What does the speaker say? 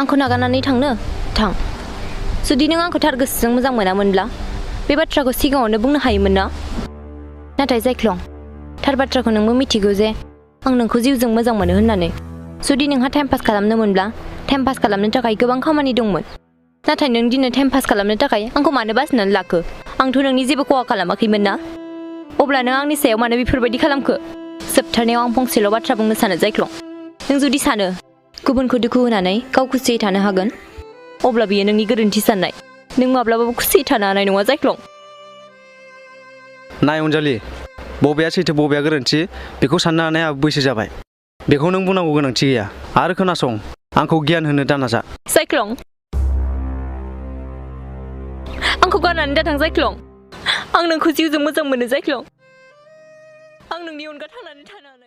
आंखौ नागारनानै थांनो थां जुदि नों आंखौ थार गोसोजों मोजां मोनामोनब्ला बे बाथ्राखौ सिगाङावनो बुंनो हायोमोन ना नाथाय जायख्लं थार बाथ्राखौ नोंबो मिथिगौ जे आं नोंखौ जिउजों मोजां मोनो होननानै जुदि नोंहा टाइम पास खालामनो मोनब्ला टाइम पास खालामनो थाखाय गोबां खामानि दंमोन नाथाय नों दिनै टाइम पास खालामनो थाखाय आंखौ मानो बासिनानै लाखो आंथ' नोंनि जेबो खहा खालामाखैमोन ना अब्ला नों आंनि सायाव मानो बेफोरबायदि खालामखो जोबथारनायाव आं फंसेल' बाथ्रा बुंनो सानो जायख्लं नों जुदि सानो गुबुनखौ दुखु होनानै गाव खुसियै थानो हागोन अब्ला बियो नोंनि गोरोन्थि साननाय नों माब्लाबाबो खुसियै थानो हानाय नङा जायख्लं नाय अनजालि बबेया सैथो बबेया गोरोन्थि बेखौ साननो हानाया बैसो जाबाय बेखौ नों बुंनांगौ गोनांथि गैया आरो खोनासं आंखौ गियान होनो दानाजा जायख्लं आंखौ गारनानै दाथां जायख्लं आं नोंखौ जिउजों मोजां मोनो जायख्लं आं नोंनि अनगा थांनानै थानो हानाय